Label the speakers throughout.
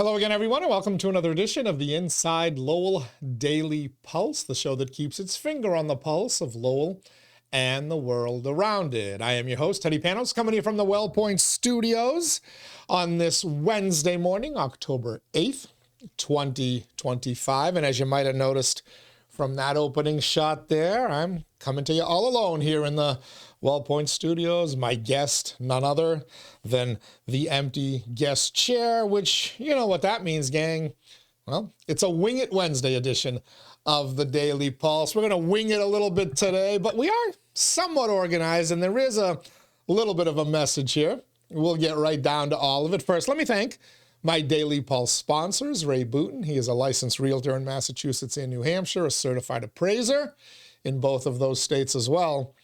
Speaker 1: Hello again, everyone, and welcome to another edition of the Inside Lowell Daily Pulse, the show that keeps its finger on the pulse of Lowell and the world around it. I am your host, Teddy Panos, coming here from the WellPoint Studios on this Wednesday morning, October 8th, 2025. And as you might have noticed from that opening shot there, I'm coming to you all alone here in the WellPoint Studios. My guest, none other than the empty guest chair, which, you know what that means, gang. Well, it's a Wing It Wednesday edition of the Daily Pulse. We're going to wing it a little bit today, but we are somewhat organized, and there is a little bit of a message here. We'll get right down to all of it. First, let me thank my Daily Pulse sponsors, Ray Booten. He is a licensed realtor in Massachusetts and New Hampshire, a certified appraiser in both of those states as well.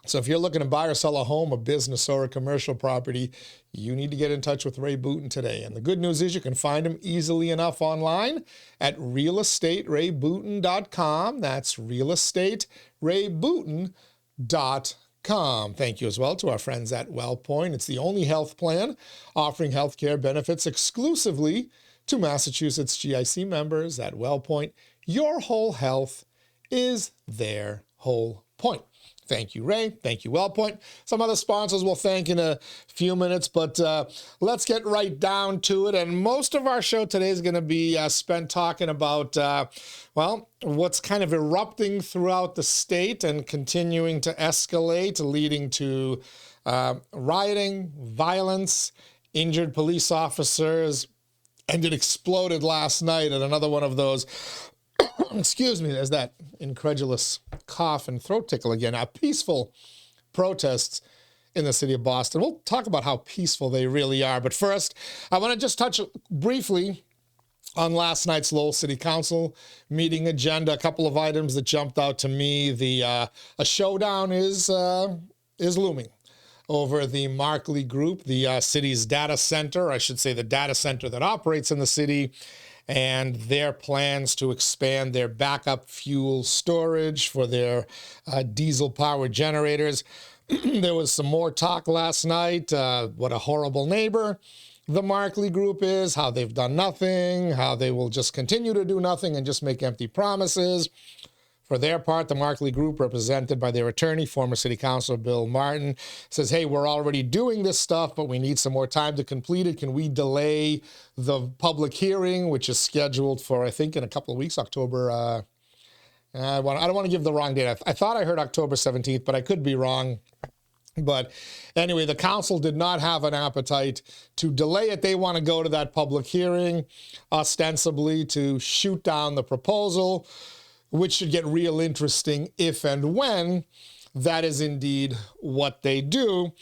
Speaker 1: So if you're looking to buy or sell a home, a business, or a commercial property, you need to get in touch with Ray Booten today. And the good news is you can find him easily enough online at realestaterayBooten.com. That's realestaterayBooten.com. Thank you as well to our friends at WellPoint. It's the only health plan offering healthcare benefits exclusively to Massachusetts GIC members at WellPoint. Your whole health is their whole point. Thank you, Ray. Thank you, WellPoint. Some other sponsors we'll thank in a few minutes, but let's get right down to it. And most of our show today is going to be spent talking about, what's kind of erupting throughout the state and continuing to escalate, leading to rioting, violence, injured police officers, and it exploded last night at another one of those excuse me, there's that incredulous cough and throat tickle again. Peaceful protests in the city of Boston. We'll talk about how peaceful they really are. But first, I want to just touch briefly on last night's Lowell City Council meeting agenda. A couple of items that jumped out to me. A showdown is looming over the Markley Group, the city's data center, I should say the data center that operates in the city, and their plans to expand their backup fuel storage for their diesel-powered generators. There was some more talk last night, what a horrible neighbor the Markley Group is, how they've done nothing, how they will just continue to do nothing and just make empty promises. For their part, the Markley Group, represented by their attorney, former City Councilor Bill Martin, says, hey, we're already doing this stuff, but we need some more time to complete it. Can we delay the public hearing, which is scheduled for, I think, in a couple of weeks, October, I don't want to give the wrong date. I thought I heard October 17th, but I could be wrong. But anyway, the council did not have an appetite to delay it. They want to go to that public hearing, ostensibly to shoot down the proposal, which should get real interesting if and when that is indeed what they do.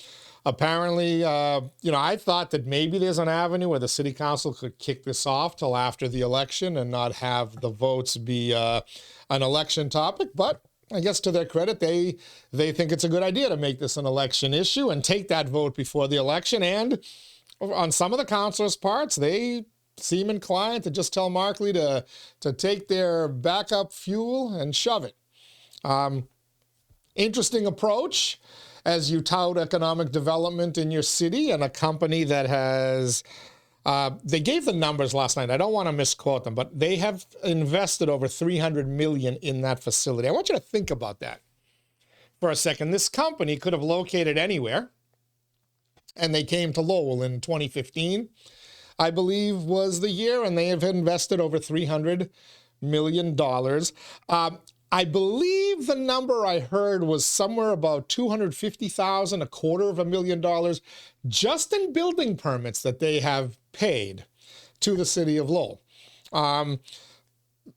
Speaker 1: Apparently, I thought that maybe there's an avenue where the city council could kick this off till after the election and not have the votes be an election topic. But I guess to their credit, they think it's a good idea to make this an election issue and take that vote before the election. And on some of the councilors' parts, they seem inclined to just tell Markley to take their backup fuel and shove it. Interesting approach as you tout economic development in your city, and a company that has, they gave the numbers last night. I don't want to misquote them, but they have invested over $300 million in that facility. I want you to think about that for a second. This company could have located anywhere, and they came to Lowell in 2015. I believe was the year, and they have invested over $300 million. I believe the number I heard was somewhere about $250,000, $250,000 just in building permits that they have paid to the city of Lowell.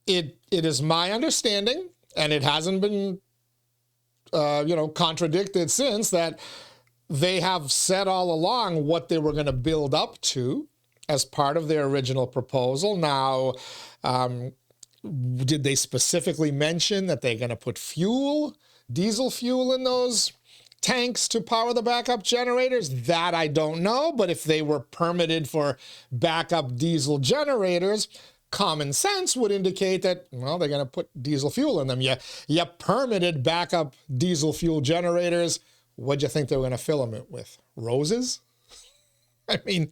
Speaker 1: It is my understanding, and it hasn't been contradicted since, that they have said all along what they were going to build up to as part of their original proposal. Now, did they specifically mention that they're going to put diesel fuel in those tanks to power the backup generators? That I don't know, but if they were permitted for backup diesel generators, common sense would indicate that, well, they're going to put diesel fuel in them. You permitted backup diesel fuel generators. What'd you think they were going to fill them with? Roses? I mean,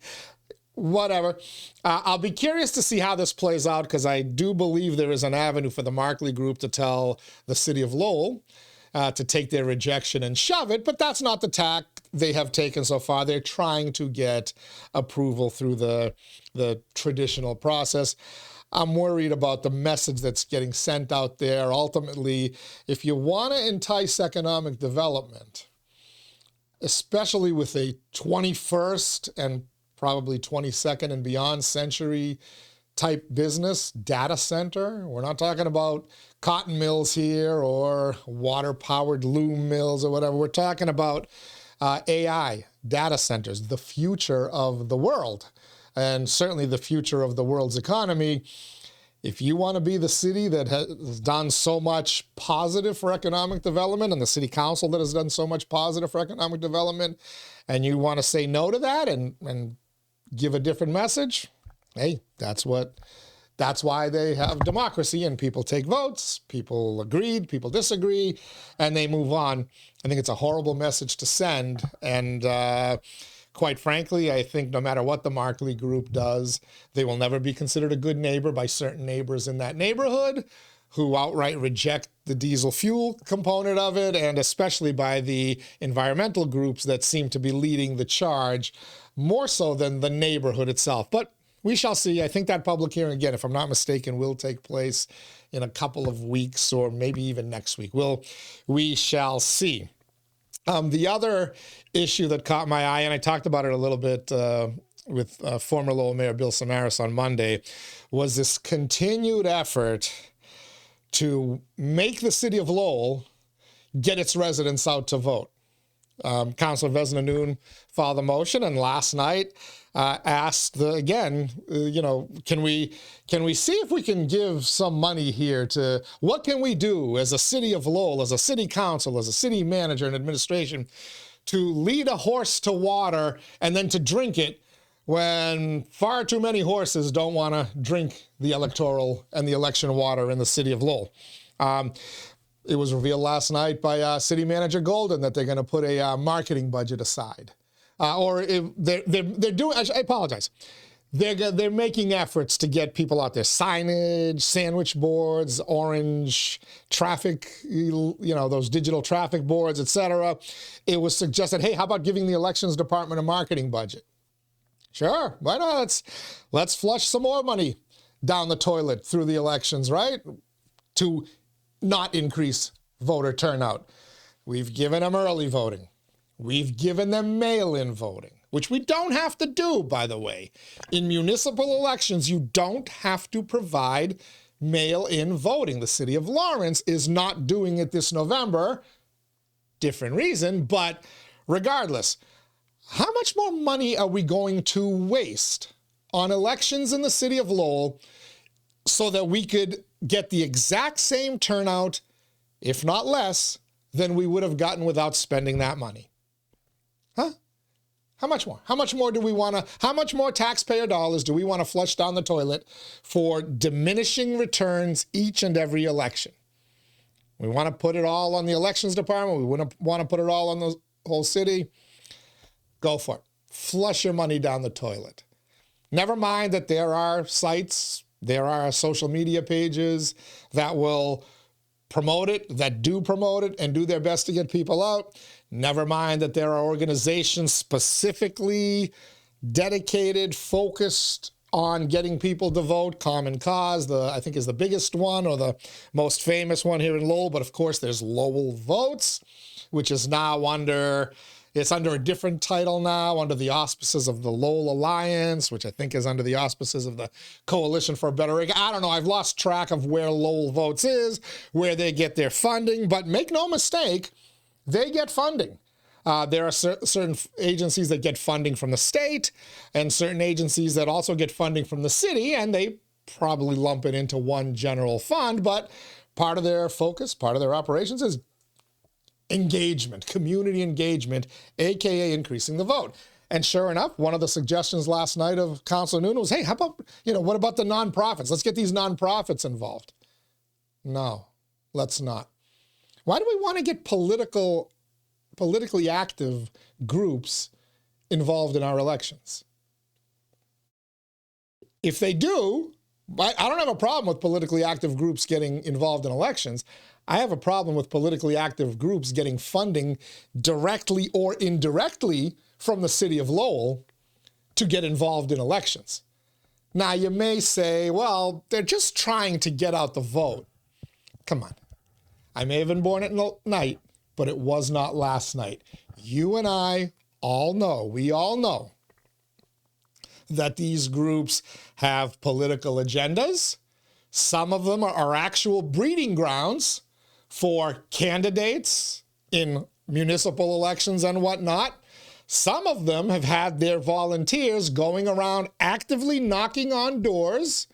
Speaker 1: whatever. I'll be curious to see how this plays out, because I do believe there is an avenue for the Markley Group to tell the city of Lowell to take their rejection and shove it, but that's not the tack they have taken so far. They're trying to get approval through the traditional process. I'm worried about the message that's getting sent out there. Ultimately, if you want to entice economic development, especially with a 21st and probably 22nd and beyond century type business, data center. We're not talking about cotton mills here or water-powered loom mills or whatever. We're talking about AI, data centers, the future of the world, and certainly the future of the world's economy. If you want to be the city that has done so much positive for economic development, and the city council that has done so much positive for economic development, and you want to say no to that and give a different message, hey, that's why they have democracy, and people take votes, people agreed, people disagree, and they move on. I think it's a horrible message to send, and quite frankly, I think no matter what the Markley Group does, they will never be considered a good neighbor by certain neighbors in that neighborhood who outright reject the diesel fuel component of it, and especially by the environmental groups that seem to be leading the charge more so than the neighborhood itself. But we shall see. I think that public hearing, again, if I'm not mistaken, will take place in a couple of weeks or maybe even next week. We shall see. The other issue that caught my eye, and I talked about it a little bit with former Lowell Mayor Bill Samaras on Monday, was this continued effort to make the city of Lowell get its residents out to vote. Councilor Vesna-Noon filed a motion, and last night asked again, can we see if we can give some money here to, what can we do as a city of Lowell, as a city council, as a city manager and administration, to lead a horse to water and then to drink it when far too many horses don't want to drink the electoral and the election water in the city of Lowell. It was revealed last night by City Manager Golden that they're going to put a marketing budget aside. They're doing, I apologize. They're making efforts to get people out there. Signage, sandwich boards, orange traffic, those digital traffic boards, etc. It was suggested, hey, how about giving the elections department a marketing budget? Sure, why not? Let's flush some more money down the toilet through the elections, right? To not increase voter turnout. We've given them early voting. We've given them mail-in voting, which we don't have to do, by the way. In municipal elections, you don't have to provide mail-in voting. The city of Lawrence is not doing it this November. Different reason, but regardless, how much more money are we going to waste on elections in the city of Lowell so that we could get the exact same turnout, if not less, than we would have gotten without spending that money? Huh? How much more? How much more do we want to, how much more taxpayer dollars do we want to flush down the toilet for diminishing returns each and every election? We want to put it all on the elections department. We want to put it all on the whole city. Go for it. Flush your money down the toilet. Never mind that there are sites, there are social media pages that will promote it, that do promote it and do their best to get people out. Never mind that there are organizations specifically dedicated, focused on getting people to vote. Common Cause, I think, is the biggest one or the most famous one here in Lowell. But of course, there's Lowell Votes, which is now under a different title now, under the auspices of the Lowell Alliance, which I think is under the auspices of the Coalition for a Better. I don't know. I've lost track of where Lowell Votes is, where they get their funding. But make no mistake, they get funding. There are certain agencies that get funding from the state and certain agencies that also get funding from the city, and they probably lump it into one general fund. But part of their focus, part of their operations is engagement, community engagement, aka increasing the vote. And sure enough, one of the suggestions last night of Councilor Noon was, hey, how about, what about the nonprofits? Let's get these nonprofits involved. No, let's not. Why do we want to get politically active groups involved in our elections? If they do, I don't have a problem with politically active groups getting involved in elections. I have a problem with politically active groups getting funding directly or indirectly from the city of Lowell to get involved in elections. Now, you may say, well, they're just trying to get out the vote. Come on. I may have been born at night, but it was not last night. You and I all know, we all know, that these groups have political agendas. Some of them are actual breeding grounds for candidates in municipal elections and whatnot. Some of them have had their volunteers going around actively knocking on doors,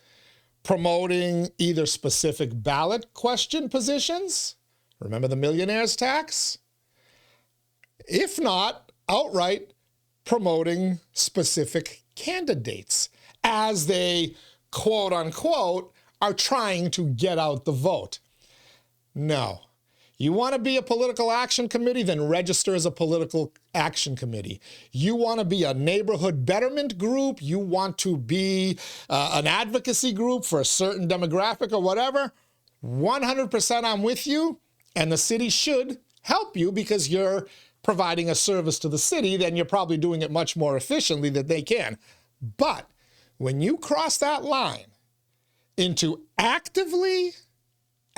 Speaker 1: promoting either specific ballot question positions. Remember the millionaire's tax? If not, outright promoting specific candidates as they, quote unquote, are trying to get out the vote. No. You want to be a political action committee, then register as a political action committee. You want to be a neighborhood betterment group, you want to be an advocacy group for a certain demographic or whatever, 100% I'm with you, and the city should help you because you're providing a service to the city, then you're probably doing it much more efficiently than they can. But when you cross that line into actively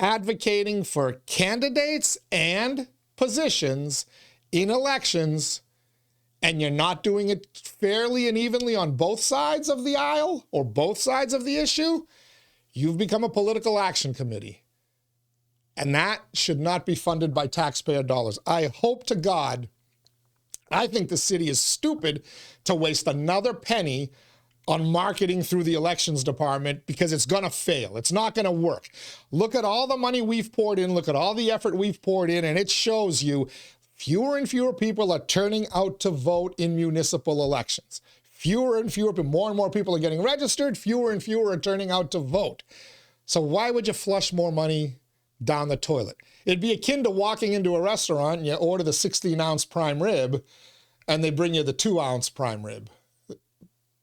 Speaker 1: advocating for candidates and positions in elections, and you're not doing it fairly and evenly on both sides of the aisle or both sides of the issue, you've become a political action committee. And that should not be funded by taxpayer dollars. I hope to God, I think the city is stupid to waste another penny on marketing through the elections department because it's going to fail. It's not going to work. Look at all the money we've poured in. Look at all the effort we've poured in, and it shows you fewer and fewer people are turning out to vote in municipal elections. Fewer and fewer, more and more people are getting registered. Fewer and fewer are turning out to vote. So why would you flush more money down the toilet? It'd be akin to walking into a restaurant and you order the 16-ounce prime rib and they bring you the 2-ounce prime rib.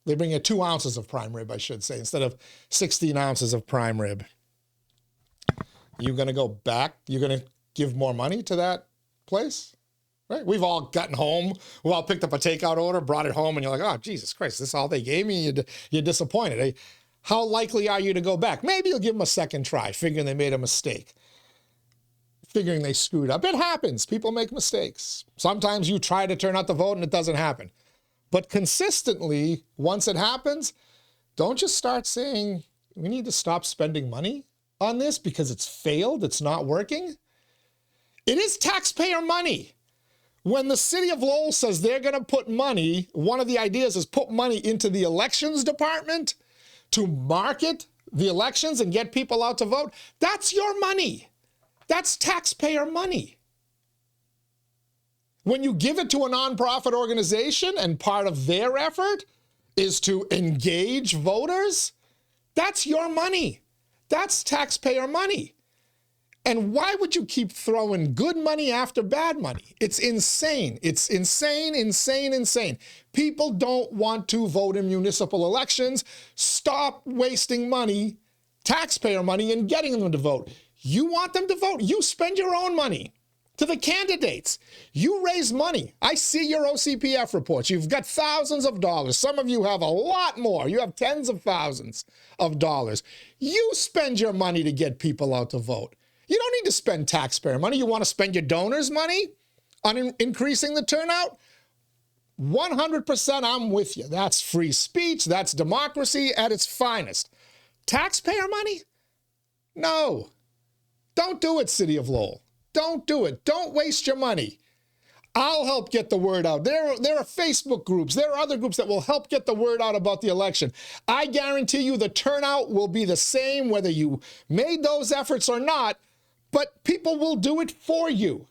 Speaker 1: They bring you 2 ounces of prime rib, I should say, instead of 16 ounces of prime rib. You're going to go back? You're going to give more money to that place? Right? We've all gotten home. We all picked up a takeout order, brought it home, and you're like, oh, Jesus Christ, this is all they gave me? You're disappointed. How likely are you to go back? Maybe you'll give them a second try, figuring they made a mistake, figuring they screwed up. It happens. People make mistakes. Sometimes you try to turn out the vote and it doesn't happen. But consistently, once it happens, don't just start saying, we need to stop spending money on this because it's failed, it's not working. It is taxpayer money. When the city of Lowell says they're going to put money, one of the ideas is put money into the elections department to market the elections and get people out to vote. That's your money. That's taxpayer money. When you give it to a nonprofit organization and part of their effort is to engage voters, that's your money. That's taxpayer money. And why would you keep throwing good money after bad money? It's insane. It's insane, insane, insane. People don't want to vote in municipal elections. Stop wasting money, taxpayer money, and getting them to vote. You want them to vote? You spend your own money to the candidates. You raise money. I see your OCPF reports. You've got thousands of dollars. Some of you have a lot more. You have tens of thousands of dollars. You spend your money to get people out to vote. You don't need to spend taxpayer money. You want to spend your donors' money on increasing the turnout? 100% I'm with you. That's free speech. That's democracy at its finest. Taxpayer money? No. Don't do it, City of Lowell. Don't do it. Don't waste your money. I'll help get the word out. There are Facebook groups. There are other groups that will help get the word out about the election. I guarantee you the turnout will be the same whether you made those efforts or not, but people will do it for you.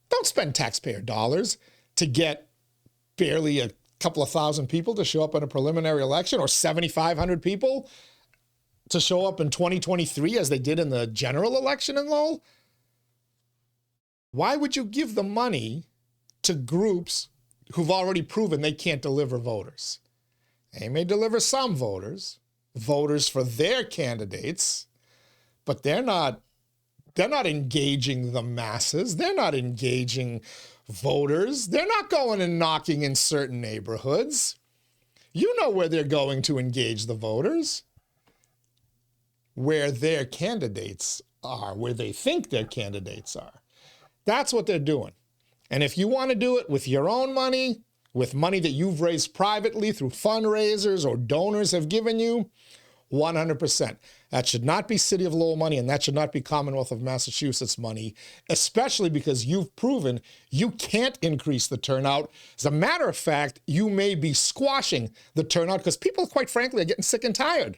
Speaker 1: Don't spend taxpayer dollars to get barely a couple of thousand people to show up in a preliminary election or 7,500 people to show up in 2023 as they did in the general election in Lowell. Why would you give the money to groups who've already proven they can't deliver voters? They may deliver some voters, voters for their candidates, but they're not engaging the masses. They're not engaging voters. They're not going and knocking in certain neighborhoods. You know where they're going to engage the voters, where their candidates are, where they think their candidates are. That's what they're doing. And if you want to do it with your own money, with money that you've raised privately through fundraisers or donors have given you, 100%. That should not be City of Lowell money, and that should not be Commonwealth of Massachusetts money, especially because you've proven you can't increase the turnout. As a matter of fact, you may be squashing the turnout because people, quite frankly, are getting sick and tired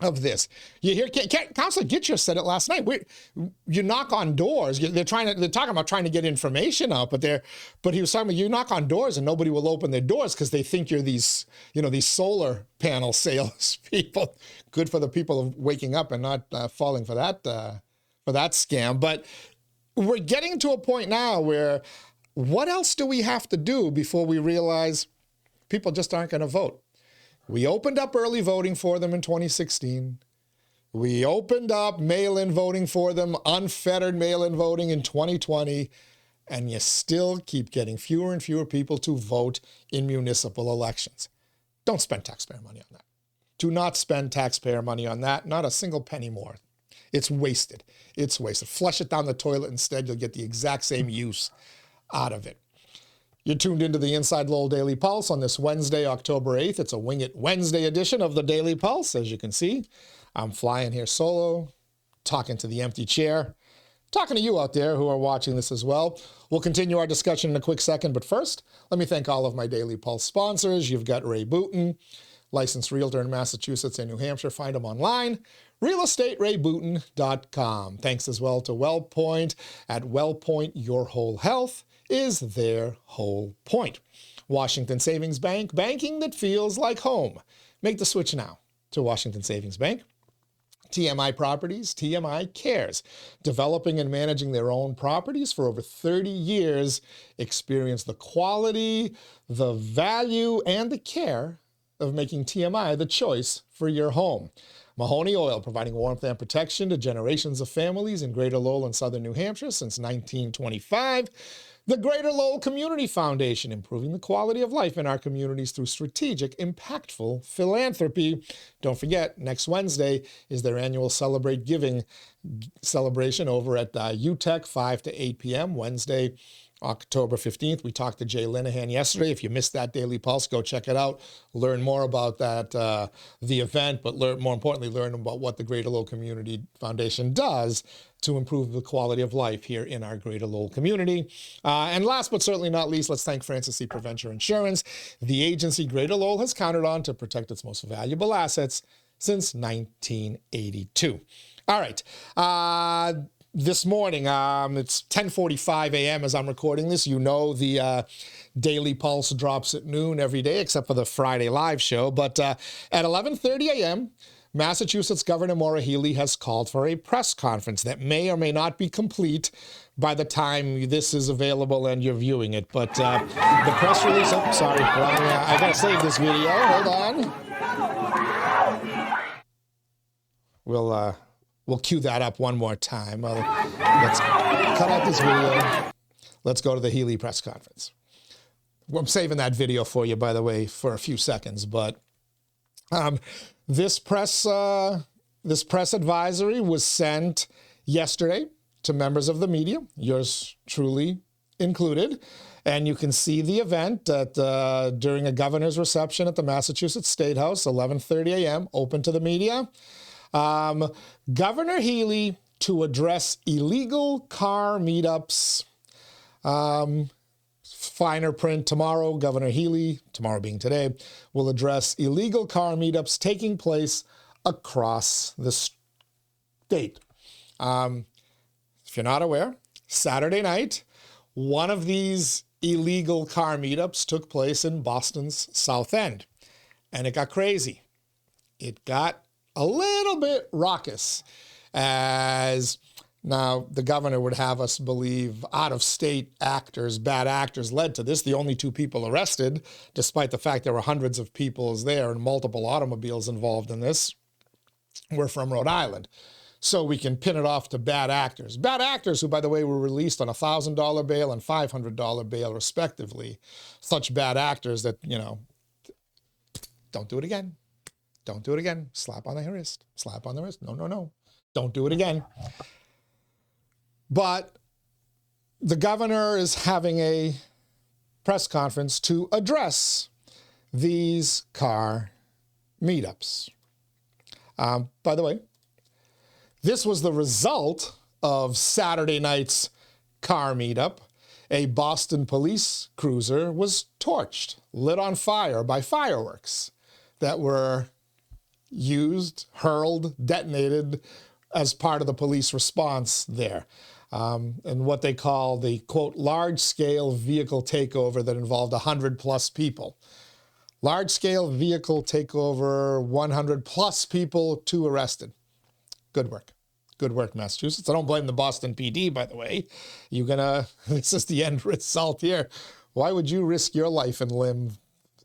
Speaker 1: of this. You hear Councilor 𝐃𝐚𝐢𝐥𝐲 said it last night. You knock on doors. They're talking about trying to get information out, but he was talking about you knock on doors and nobody will open their doors because they think you're these solar panel sales people. Good for the people of waking up and not falling for that scam. But we're getting to a point now where what else do we have to do before we realize people just aren't going to vote? We opened up early voting for them in 2016. We opened up mail-in voting for them, unfettered mail-in voting in 2020, and you still keep getting fewer and fewer people to vote in municipal elections. Don't spend taxpayer money on that. Do not spend taxpayer money on that, not a single penny more. It's wasted. It's wasted. Flush it down the toilet instead. You'll get the exact same use out of it. You're tuned into the Inside Lowell Daily Pulse on this Wednesday, October 8th. It's a Wing It Wednesday edition of the Daily Pulse, as you can see. I'm flying here solo, talking to the empty chair, talking to you out there who are watching this as well. We'll continue our discussion in a quick second, but first, let me thank all of my Daily Pulse sponsors. You've got Ray Booten, licensed realtor in Massachusetts and New Hampshire. Find him online, realestaterayBooten.com. Thanks as well to WellPoint. At WellPoint, your whole health is their whole point. Washington Savings Bank, banking that feels like home. Make the switch now to Washington Savings Bank. TMI Properties, TMI Cares, developing and managing their own properties for over 30 years. Experience the quality, the value, and the care of making TMI the choice for your home. Mahoney Oil, providing warmth and protection to generations of families in Greater Lowell and Southern New Hampshire since 1925. The Greater Lowell Community Foundation, improving the quality of life in our communities through strategic, impactful philanthropy. Don't forget, next Wednesday is their annual Celebrate Giving celebration over at UTEC, 5 to 8 p.m. Wednesday, October 15th. We talked to Jay Linehan yesterday. If you missed that Daily Pulse, go check it out. Learn more about that, the event, but more importantly, learn about what the Greater Lowell Community Foundation does to improve the quality of life here in our Greater Lowell community. And last but certainly not least, let's thank Francis C. Preventure Insurance, the agency Greater Lowell has counted on to protect its most valuable assets since 1982. All right. This morning, it's 10:45 a.m. as I'm recording this. You know the Daily Pulse drops at noon every day, except for the Friday live show. But at 11:30 a.m., Massachusetts Governor Maura Healey has called for a press conference that may or may not be complete by the time this is available and you're viewing it. But the press release, I got to save this video. Hold on. We'll cue that up one more time. Let's cut out this video. Let's go to the Healey press conference. I'm saving that video for you, by the way, for a few seconds. But this press advisory was sent yesterday to members of the media, yours truly included. And you can see the event during a governor's reception at the Massachusetts State House, 11:30 a.m., open to the media. Governor Healey to address illegal car meetups. Finer print tomorrow. Governor Healey, tomorrow being today, will address illegal car meetups taking place across the state. If you're not aware, Saturday night, one of these illegal car meetups took place in Boston's South End, and it got crazy. It got a little bit raucous as Now, the governor would have us believe out-of-state actors, bad actors, led to this. The only 2 people arrested, despite the fact there were hundreds of people there and multiple automobiles involved in this, were from Rhode Island. So we can pin it off to bad actors. Bad actors who, by the way, were released on a $1,000 bail and $500 bail, respectively. Such bad actors that, don't do it again. Don't do it again. Slap on the wrist. Slap on the wrist. No, no, no. Don't do it again. But the governor is having a press conference to address these car meetups. By the way, this was the result of Saturday night's car meetup. A Boston police cruiser was torched, lit on fire by fireworks that were used, hurled, detonated as part of the police response there. And what they call the, quote, large-scale vehicle takeover that involved 100-plus people. Large-scale vehicle takeover, 100-plus people, 2 arrested. Good work. Good work, Massachusetts. I don't blame the Boston PD, by the way. This is the end result here. Why would you risk your life and limb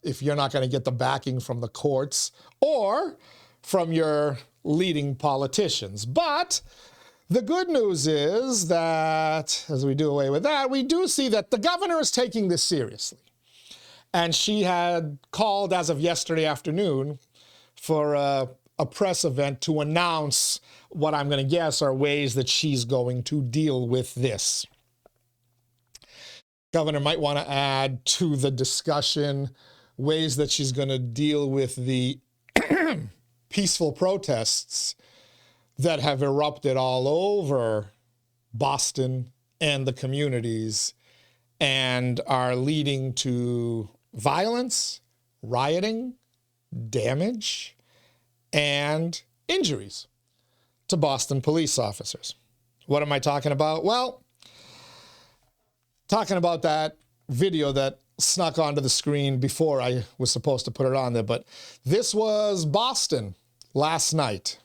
Speaker 1: if you're not going to get the backing from the courts or from your leading politicians? But the good news is that, as we do away with that, we do see that the governor is taking this seriously. And she had called, as of yesterday afternoon, for a press event to announce what I'm going to guess are ways that she's going to deal with this. Governor might want to add to the discussion ways that she's going to deal with the peaceful protests that have erupted all over Boston and the communities and are leading to violence, rioting, damage, and injuries to Boston police officers. What am I talking about? Well, talking about that video that snuck onto the screen before I was supposed to put it on there, but this was Boston last night.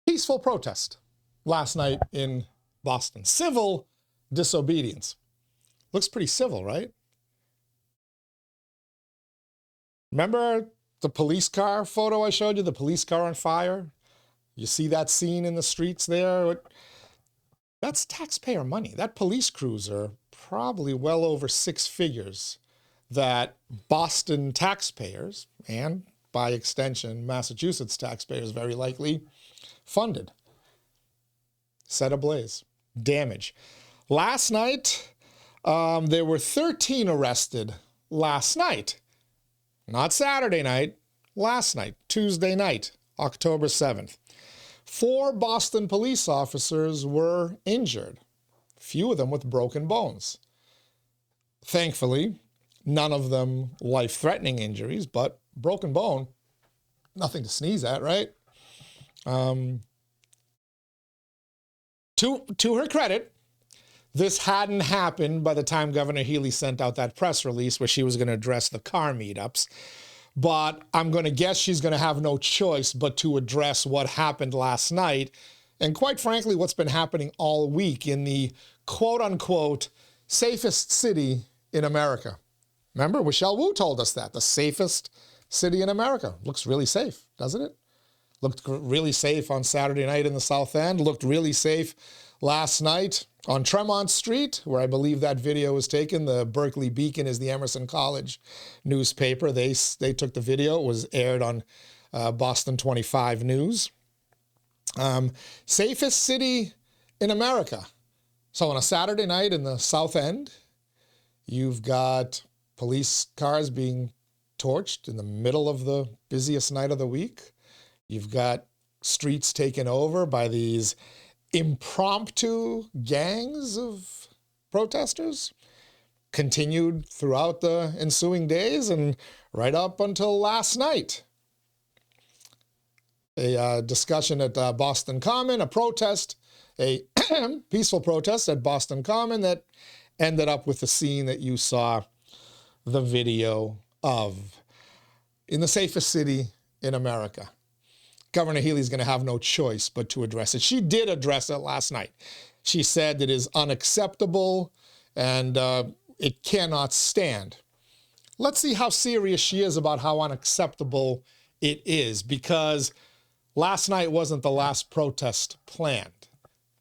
Speaker 1: Peaceful protest last night in Boston. Civil disobedience. Looks pretty civil, right? Remember the police car photo I showed you? The police car on fire? You see that scene in the streets there? That's taxpayer money. That police cruiser, probably well over 6 figures, that Boston taxpayers, and by extension Massachusetts taxpayers very likely, funded. Set ablaze. Damage. Last night, there were 13 arrested last night. Not Saturday night, last night, Tuesday night, October 7th. 4 Boston police officers were injured, few of them with broken bones. Thankfully, none of them life-threatening injuries, but broken bone, nothing to sneeze at, right? To her credit, this hadn't happened by the time Governor Healy sent out that press release where she was going to address the car meetups. But I'm going to guess she's going to have no choice but to address what happened last night and, quite frankly, what's been happening all week in the quote-unquote safest city in America. Remember, Michelle Wu told us that, the safest city in America. Looks really safe, doesn't it? Looked really safe on Saturday night in the South End. Looked really safe last night on Tremont Street, where I believe that video was taken. The Berkeley Beacon is the Emerson College newspaper. They took the video. It was aired on Boston 25 News. Safest city in America. So on a Saturday night in the South End, you've got police cars being torched in the middle of the busiest night of the week. You've got streets taken over by these impromptu gangs of protesters, continued throughout the ensuing days and right up until last night. A discussion at Boston Common, a protest, a peaceful protest at Boston Common that ended up with the scene that you saw the video of in the safest city in America. Governor Healey's going to have no choice but to address it. She did address it last night. She said it is unacceptable and it cannot stand. Let's see how serious she is about how unacceptable it is, because last night wasn't the last protest planned.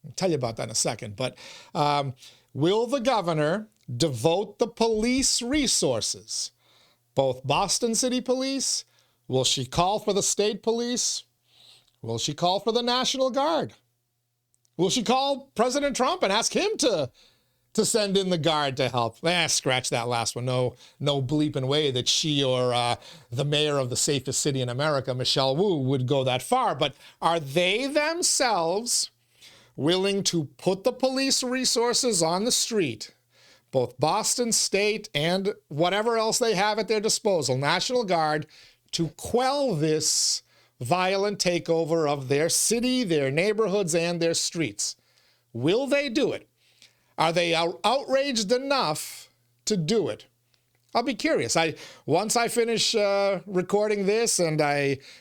Speaker 1: I'll tell you about that in a second. But will the governor devote the police resources, both Boston City Police? Will she call for the state police? Will she call for the National Guard? Will she call President Trump and ask him to send in the Guard to help? Scratch that last one. No bleeping way that she or the mayor of the safest city in America, Michelle Wu, would go that far. But are they themselves willing to put the police resources on the street, both Boston State and whatever else they have at their disposal, National Guard, to quell this violent takeover of their city, their neighborhoods, and their streets? Will they do it? Are they outraged enough to do it? I'll be curious. Once I finish recording this and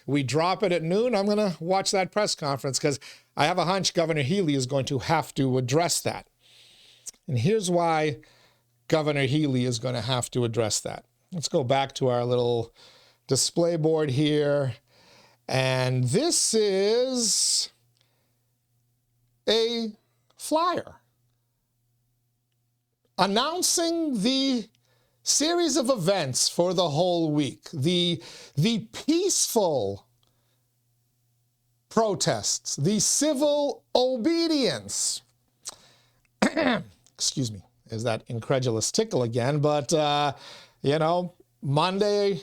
Speaker 1: we drop it at noon, I'm going to watch that press conference, because I have a hunch Governor Healey is going to have to address that. And here's why Governor Healey is going to have to address that. Let's go back to our little display board here. And this is a flyer announcing the series of events for the whole week, the peaceful protests, the civil obedience. Excuse me, is that incredulous tickle again? But, Monday,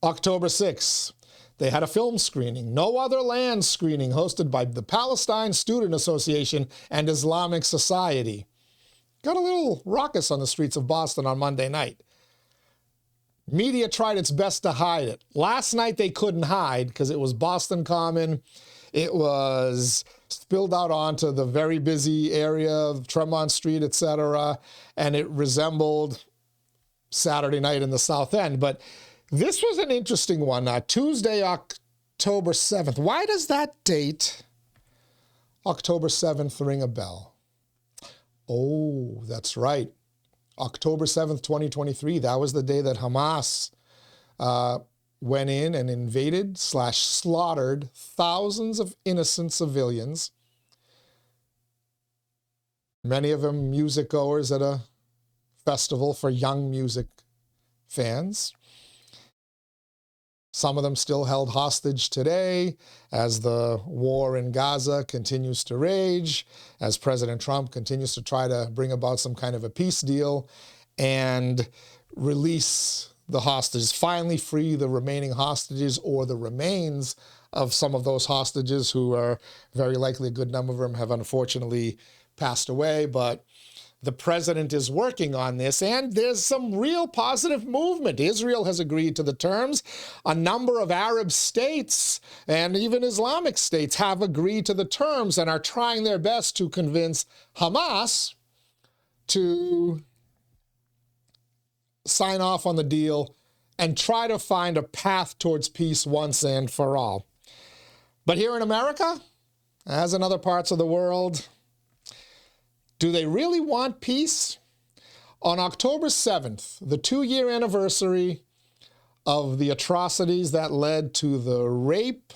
Speaker 1: October 6th, they had a film screening, No Other Land screening, hosted by the Palestine Student Association and Islamic Society. Got a little raucous on the streets of Boston on Monday night. Media tried its best to hide it. Last night they couldn't hide because it was Boston Common. It was spilled out onto the very busy area of Tremont Street, etc., and it resembled Saturday night in the South End. But this was an interesting one. Tuesday, October 7th. Why does that date, October 7th, ring a bell? Oh, that's right. October 7th, 2023. That was the day that Hamas went in and invaded / slaughtered thousands of innocent civilians, many of them music goers at a festival for young music fans. Some of them still held hostage today as the war in Gaza continues to rage, as President Trump continues to try to bring about some kind of a peace deal and release the hostages, finally free the remaining hostages or the remains of some of those hostages who are very likely, a good number of them have unfortunately passed away. But the president is working on this, and there's some real positive movement. Israel has agreed to the terms. A number of Arab states and even Islamic states have agreed to the terms and are trying their best to convince Hamas to sign off on the deal and try to find a path towards peace once and for all. But here in America, as in other parts of the world, do they really want peace? On October 7th, the 2-year anniversary of the atrocities that led to the rape,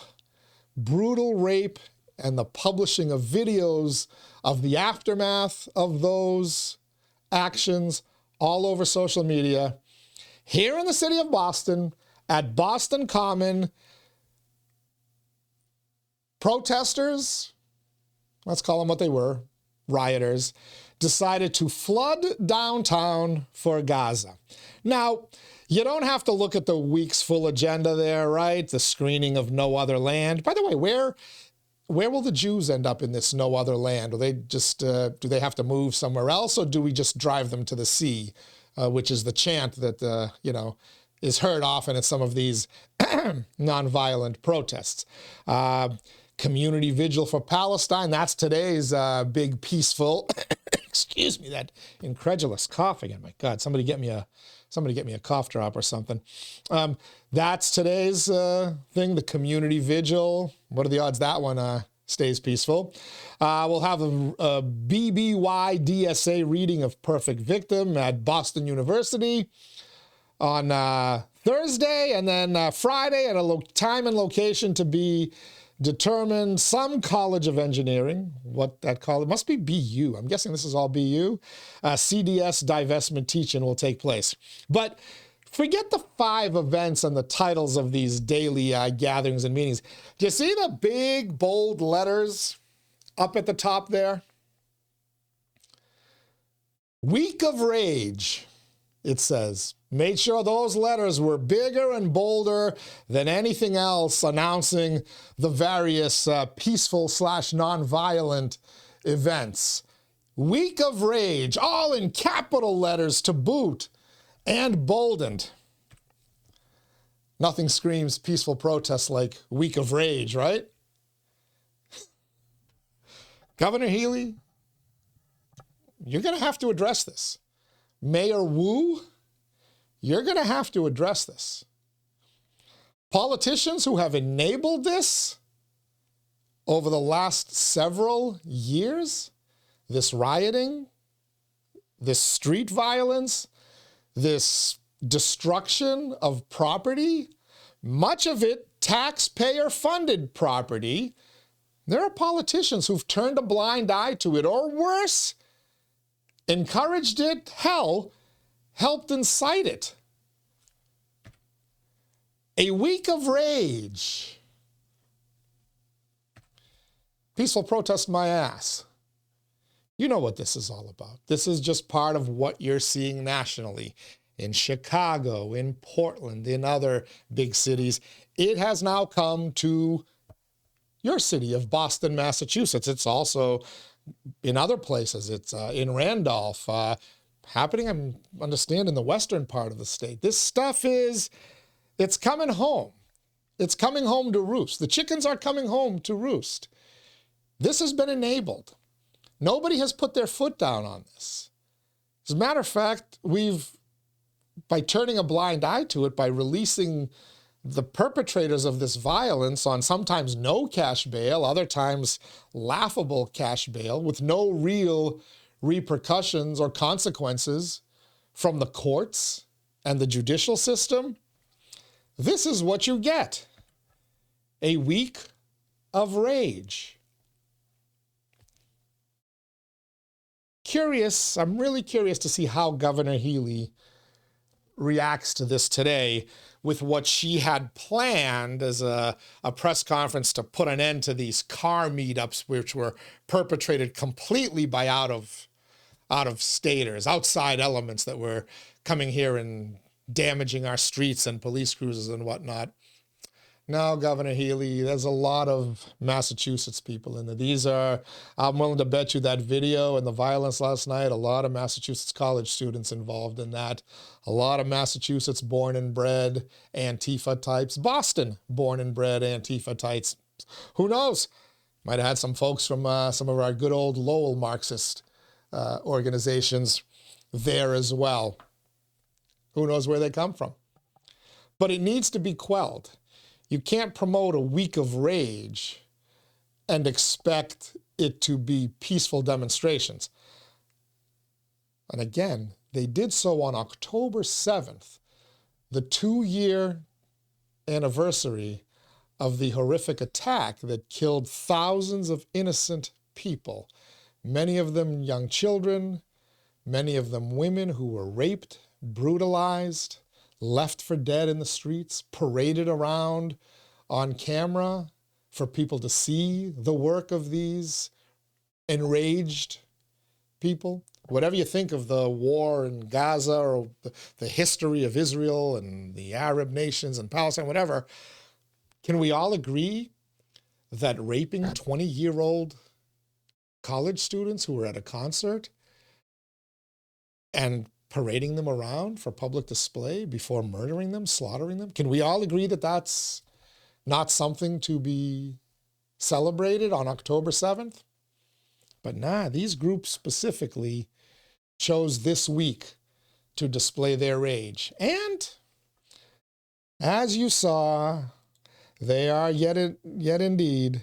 Speaker 1: brutal rape, and the publishing of videos of the aftermath of those actions all over social media, here in the city of Boston, at Boston Common, protesters, let's call them what they were, rioters decided to flood downtown for Gaza. Now, you don't have to look at the week's full agenda there, right? The screening of No Other Land. By the way, where will the Jews end up in this No Other Land? Will they just, do they have to move somewhere else, or do we just drive them to the sea, which is the chant that, is heard often at some of these nonviolent protests. Community vigil for Palestine. That's today's big peaceful, excuse me, that incredulous cough again. My God, somebody get me a cough drop or something. That's today's thing, the community vigil. What are the odds that one stays peaceful? We'll have a BBY DSA reading of Perfect Victim at Boston University on Thursday, and then Friday at a time and location to be determined. Some College of Engineering, what that college, must be BU. I'm guessing this is all BU. CDS divestment teaching will take place. But forget the 5 events and the titles of these daily gatherings and meetings. Do you see the big, bold letters up at the top there? Week of Rage, it says. Made sure those letters were bigger and bolder than anything else announcing the various peaceful / nonviolent events. Week of Rage, all in capital letters to boot, and boldened. Nothing screams peaceful protest like Week of Rage, right? Governor Healy, you're going to have to address this. Mayor Wu, you're going to have to address this. Politicians who have enabled this over the last several years, this rioting, this street violence, this destruction of property, much of it taxpayer-funded property, there are politicians who've turned a blind eye to it, or worse, encouraged it, hell, helped incite it. A week of rage. Peaceful protest my ass. You know what this is all about. This is just part of what you're seeing nationally. In Chicago, in Portland, in other big cities. It has now come to your city of Boston, Massachusetts. It's also in other places. It's in Randolph, happening, I understand, in the western part of the state. This stuff it's coming home. It's coming home to roost. The chickens are coming home to roost. This has been enabled. Nobody has put their foot down on this. As a matter of fact, by turning a blind eye to it, by releasing the perpetrators of this violence on sometimes no cash bail, other times laughable cash bail, with no real repercussions or consequences from the courts and the judicial system, this is what you get. A week of rage. I'm really curious to see how Governor Healy reacts to this today, with what she had planned as a press conference to put an end to these car meetups, which were perpetrated completely by out-of-staters, outside elements that were coming here and damaging our streets and police cruisers and whatnot. No, Governor Healy, there's a lot of Massachusetts people in there. I'm willing to bet you that video and the violence last night, a lot of Massachusetts college students involved in that. A lot of Massachusetts born and bred Antifa types. Boston born and bred Antifa types. Who knows? Might have had some folks from some of our good old Lowell Marxist organizations there as well. Who knows where they come from? But it needs to be quelled. You can't promote a week of rage and expect it to be peaceful demonstrations. And again, they did so on October 7th, the 2-year anniversary of the horrific attack that killed thousands of innocent people, many of them young children, many of them women who were raped, brutalized, left for dead in the streets, paraded around on camera for people to see the work of these enraged people. Whatever you think of the war in Gaza or the history of Israel and the Arab nations and Palestine, whatever, can we all agree that raping 20-year-old college students who were at a concert and parading them around for public display before murdering them, slaughtering them, can we all agree that that's not something to be celebrated on October 7th? But nah, these groups specifically chose this week to display their rage. And as you saw, they are yet indeed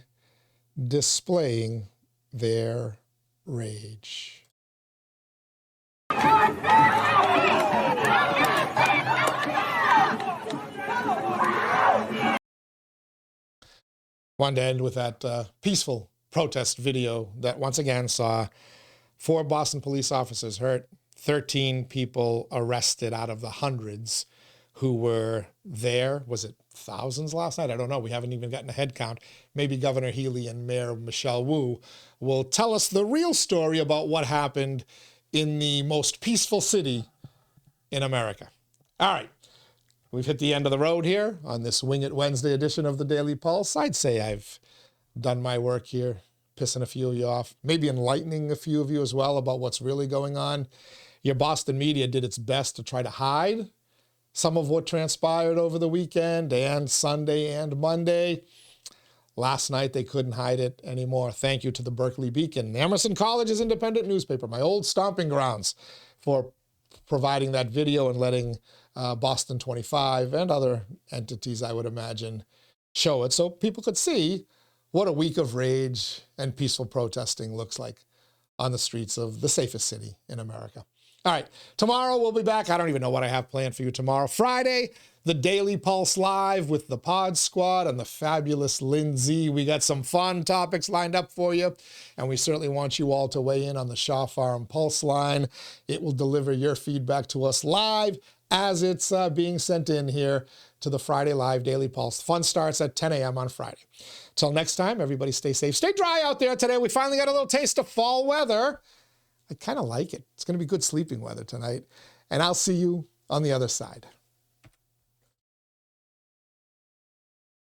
Speaker 1: displaying their rage. Wanted to end with that peaceful protest video that once again saw 4 Boston police officers hurt, 13 people arrested out of the hundreds who were there. Was it thousands last night? I don't know. We haven't even gotten a head count. Maybe Governor Healy and Mayor Michelle Wu will tell us the real story about what happened in the most peaceful city in America. All right. We've hit the end of the road here on this Wing It Wednesday edition of the Daily Pulse. I'd say I've done my work here, pissing a few of you off, maybe enlightening a few of you as well about what's really going on. Your Boston media did its best to try to hide some of what transpired over the weekend and Sunday and Monday. Last night, they couldn't hide it anymore. Thank you to the Berkeley Beacon, Emerson College's independent newspaper, my old stomping grounds, for providing that video and letting Boston 25 and other entities, I would imagine, show it so people could see what a week of rage and peaceful protesting looks like on the streets of the safest city in America. All right, tomorrow we'll be back. I don't even know what I have planned for you tomorrow. Friday, the Daily Pulse Live with the Pod Squad and the fabulous Lindsay. We got some fun topics lined up for you, and we certainly want you all to weigh in on the Shaw Farm Pulse line. It will deliver your feedback to us live as it's being sent in here to the Friday Live Daily Pulse. Fun starts at 10 a.m. on Friday. Till next time, everybody stay safe. Stay dry out there today. We finally got a little taste of fall weather. I kind of like it. It's going to be good sleeping weather tonight. And I'll see you on the other side.